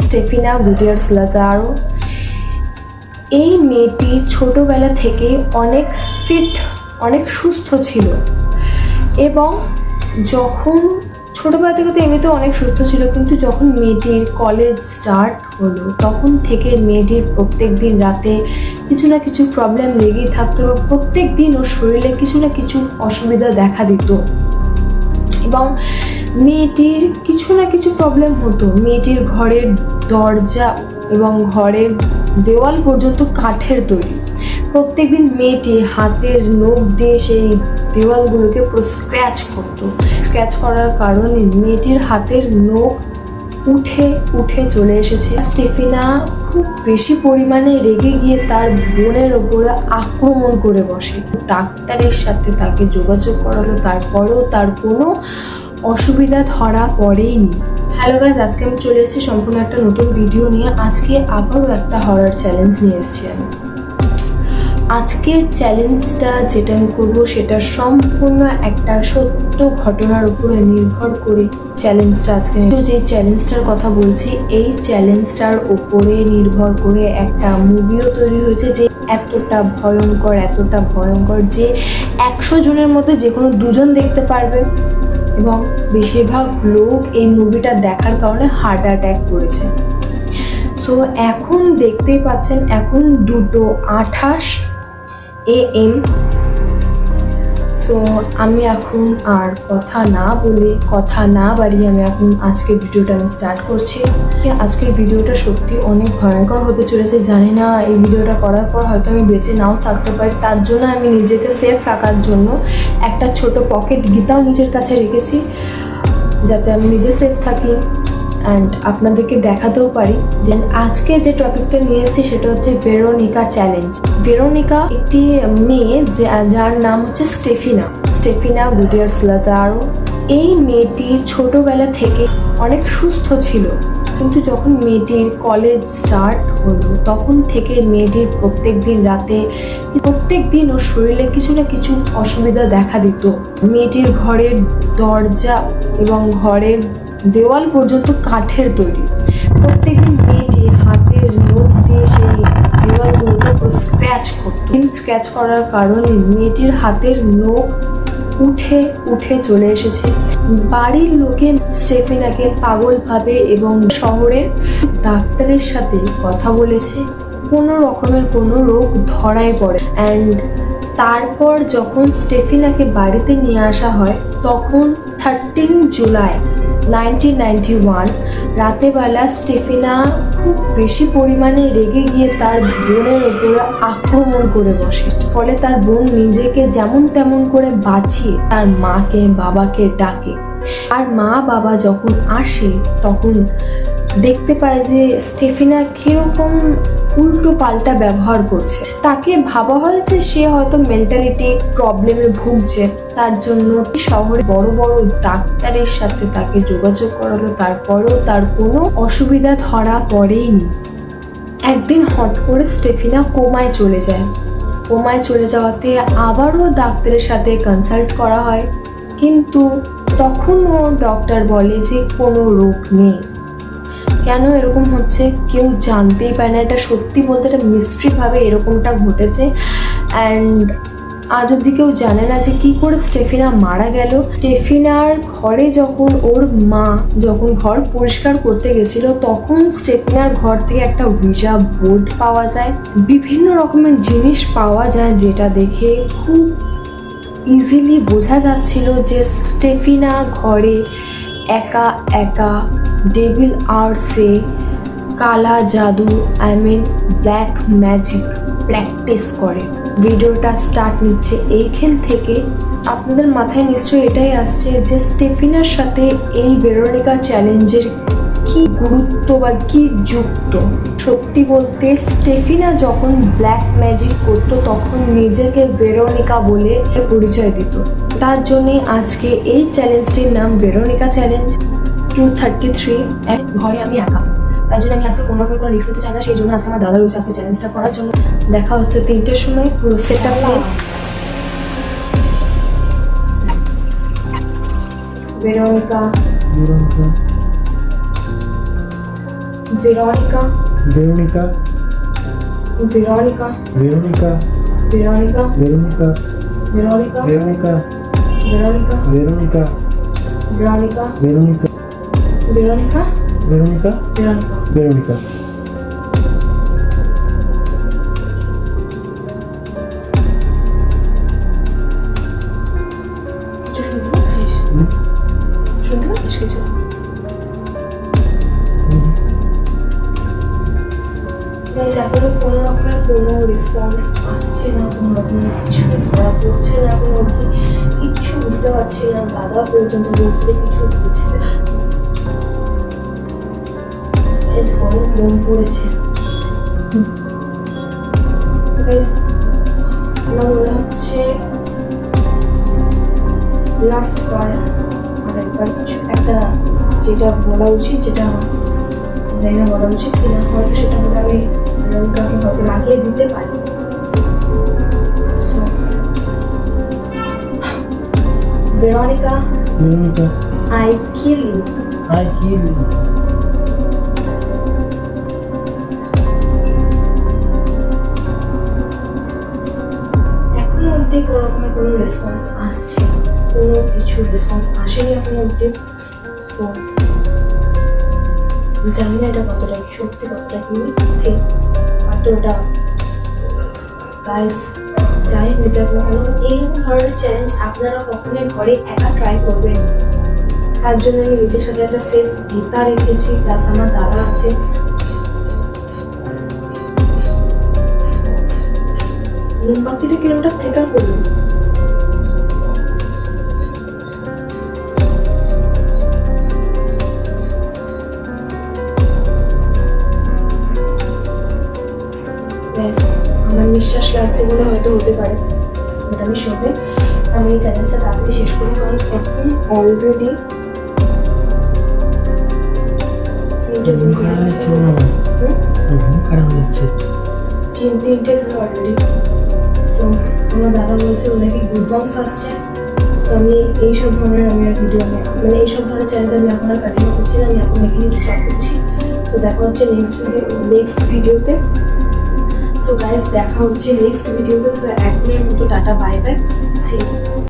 স্টেফিনা গুটিয়ার্স Lazzaro. এই মেয়েটি ছোটবেলা থেকেই অনেক ফিট, অনেক সুস্থ ছিল এবং যখন ছোটবেলা থেকে তো এমনিতেও অনেক সুস্থ ছিল, কিন্তু যখন মেয়েটির কলেজ স্টার্ট হলো তখন থেকে মেয়েটির প্রত্যেক দিন রাতে কিছু না কিছু প্রবলেম লেগেই থাকতো এবং প্রত্যেক দিন ওর শরীরে কিছু না কিছু অসুবিধা দেখা দিত এবং মেয়েটির কিছু না কিছু প্রবলেম হতো। মেয়েটির ঘরের দরজা এবং ঘরের দেওয়াল পর্যন্ত কাঠের তৈরি। প্রত্যেকদিন মেয়েটি হাতের নখ দিয়ে সেই দেওয়ালগুলোকে পুরো স্ক্র্যাচ করতো। স্ক্র্যাচ করার কারণে মেয়েটির হাতের নখ উঠে উঠে চলে এসেছে। স্টেফিনা খুব বেশি পরিমাণে রেগে গিয়ে তার বোনের ওপরে আক্রমণ করে বসে। ডাক্তারের সাথে তাকে যোগাযোগ করালো, তারপরেও তার কোনো অসুবিধা ধরা পড়েইনি। হ্যালো গাইজ, আজকে আমি চলে এসেছি সম্পূর্ণ একটা নতুন ভিডিও নিয়ে। আজকে আবারও একটা হরর চ্যালেঞ্জ নিয়ে এসেছি আমি। আজকের চ্যালেঞ্জটা যেটা আমি করবো সেটা সম্পূর্ণ একটা সত্য ঘটনার উপরে নির্ভর করে চ্যালেঞ্জটা আজকে যে চ্যালেঞ্জটার কথা বলছি, এই চ্যালেঞ্জটার উপরে নির্ভর করে একটা মুভিও তৈরি হয়েছে যে এতটা ভয়ঙ্কর যে 100 জনের মধ্যে যে কোনো 2 জন দেখতে পারবে এবং বেশিরভাগ লোক এই মুভিটা দেখার কারণে হার্ট অ্যাটাক করেছে। সো এখন দেখতেই পাচ্ছেন এখন 2:28 AM। সো আমি এখন আর কথা না বাড়িয়ে আমি এখন আজকের ভিডিওটা আমি স্টার্ট করছি। আজকের ভিডিওটা সত্যি অনেক ভয়ঙ্কর হতে চলেছে। জানি না এই ভিডিওটা করার পর হয়তো আমি বেঁচে নাও থাকতে পারি, তার জন্য আমি নিজেকে সেফ রাখার জন্য একটা ছোট পকেট গীতাও নিজের কাছে রেখেছি যাতে আমি নিজে সেফ থাকি অ্যান্ড আপনাদেরকে দেখাতেও পারি। যে আজকে যে টপিকটা নিয়ে এসেছি সেটা হচ্ছে ভেরোনিকা চ্যালেঞ্জ। ভেরোনিকা একটি মেয়ে যার নাম হচ্ছে স্টেফিনা গুটিয়ার্স লাজারো। এই মেয়েটি ছোটবেলা থেকে অনেক সুস্থ ছিল, কিন্তু যখন মেয়েটির কলেজ স্টার্ট হলো তখন থেকে মেয়েটির প্রত্যেক দিন ওর শরীরে কিছু না কিছু অসুবিধা দেখা দিত। মেয়েটির ঘরের দরজা এবং ঘরের দেওয়াল পর্যন্ত কাঠের তৈরি। প্রত্যেকদিন মেয়েটি হাতের নখ দিয়ে সেই দেওয়ালগুলোকে স্ক্র্যাচ করতো। স্ক্র্যাচ করার কারণে মেয়েটির হাতের নখ উঠে উঠে চলে এসেছে। বাড়ির লোকে স্টেফিনাকে পাগল ভাবে এবং শহরের ডাক্তারের সাথে কথা বলেছে। কোনো রকমের কোনো রোগ ধরায় পড়ে অ্যান্ড তারপর যখন স্টেফিনাকে বাড়িতে নিয়ে আসা হয় তখন 13 জুলাই 1991 রাতেবেলা স্টেফিনা খুব বেশি পরিমাণে রেগে গিয়ে তার বোনের ওপরে আক্রমণ করে বসে। ফলে তার বোন নিজেকে যেমন তেমন করে বাঁচিয়ে তার মাকে বাবাকে ডাকে। আর মা বাবা যখন আসে তখন দেখতে পায় যে স্টেফিনা কিরকম উল্টো পাল্টা ব্যবহার করছে। তাকে ভাবা হয় যে সে হয়তো মেন্টালিটি প্রবলেমে ভুগছে, তার জন্য শহরে বড় বড় ডাক্তারের সাথে তাকে যোগাযোগ করালো, তারপরেও তার কোনো অসুবিধা ধরা পড়েইনি। একদিন হট করে স্টেফিনা কোমায় চলে যায়। কোমায় চলে যাওয়াতে আবারও ডাক্তারের সাথে কনসাল্ট করা হয়, কিন্তু তখনও ডক্টর বলে যে কোনো রোগ নেই। কেন এরকম হচ্ছে কেউ জানতেই পারে না। এটা সত্যি বলতে একটা মিস্ট্রিভাবে এরকমটা ঘটেছে অ্যান্ড আজ অব্দি কেউ জানে না যে কী করে স্টেফিনা মারা গেল। স্টেফিনার ঘরে যখন ওর মা ঘর পরিষ্কার করতে গেছিল তখন স্টেফিনার ঘর থেকে একটা ভিজা বোর্ড পাওয়া যায়, বিভিন্ন রকমের জিনিস পাওয়া যায়, যেটা দেখে খুব ইজিলি বোঝা যাচ্ছিল যে স্টেফিনা ঘরে একা ডেভিল আর্টসে কালা জাদু ব্ল্যাক ম্যাজিক প্র্যাকটিস করে। ভিডিওটা স্টার্ট নিচ্ছে এইখান থেকে। আপনাদের মাথায় নিশ্চয়ই এটাই আসছে যে স্টেফিনার সাথে এই ভেরোনিকা চ্যালেঞ্জের কি গুরুত্ব বা কি যুক্ত। সত্যি বলতে স্টেফিনা যখন ব্ল্যাক ম্যাজিক করতো তখন নিজেকে ভেরোনিকা বলে পরিচয় দিত। তার জন্যে আজকে এই চ্যালেঞ্জটির নাম ভেরোনিকা চ্যালেঞ্জ। 233 এক ঘরে আমি একা, তার জন্য আমি আজকে কোনো রকম কোনো রিস্ক নিতে চাই না। সেই জন্য আজকে আমার দাদা রয়েছে আজকে চ্যালেঞ্জটা করার জন্য। দেখা হচ্ছে 3টের সময় পুরো সেট আপ নিয়ে। Veronica Veronica, Veronica, Veronica, Veronica, Veronica, Veronica, Veronica, Veronica, Veronica, Veronica, Veronica, Veronica, Veronica, Veronica, Veronica. Veronica. কিছু শুনতে পাচ্ছিস? শুনতে পাচ্ছিস কিছু? Guys, এখনো কোনো রকমের কোনো রেসপন্স আসছে না, কোনো রকমের কিছু ধরা পড়ছে না, কোনো কিচ্ছু বুঝতে পারছি না। দাদা পর্যন্ত বলছে যে কিছু বুঝতে বেশ বড় মন পড়েছে। Guys, আমার মনে হচ্ছে লাস্ট বার আরেকবার কিছু একটা যেটা বলা উচিত, যেটা জানি না বলা উচিত কিনা, হয়তো সেটা হলে আমি রঙটাকে হয়তো লাগিয়ে দিতে পারি। So, Veronica, Veronica, I kill you. I kill you. এখনো অবধি কোনো রকমের কোনো রেসপন্স আসছে না, কোনো কিছু রেসপন্স আসেনি এখনো অবধি। তো জানি না এটা কতটা কি সত্যি, কতটা কি মিথ্যে, কতটা গাইস যাই হয়ে যাক না কেন, এইরকম ধরনের চ্যালেঞ্জ আপনারা কখনোই ঘরে একা ট্রাই করবেন না। তার জন্য আমি নিজের সাথে একটা সেফ গীতা রেখেছি, প্লাস আমার দাদা আছে। মোমবাতিটা কিরমটা ফ্লিকার করুন। আমার নিঃশ্বাস লাগছে বলে হয়তো হতে পারে, বাট আমি শোবে আমি এই চ্যালেঞ্জটা তাড়াতাড়ি শেষ করবো, কারণ এখন অলরেডি তিনটে ধরে অলরেডি। সো আমার দাদা বলছে ওর নাকি গুজবাম্পস আসছে। সো আমি এইসব ধরনের আমি আর ভিডিও মানে এইসব ধরনের চ্যালেঞ্জ আমি এখন আর কন্টিনিউ করছি না, আমি এখন এখানে স্টপ করছি। তো দেখা হচ্ছে নেক্সট ভিডিওতে। সো গাইস দেখা হচ্ছে নেক্সট ভিডিওতে। তো এখনের মতো tata, bye bye, see you.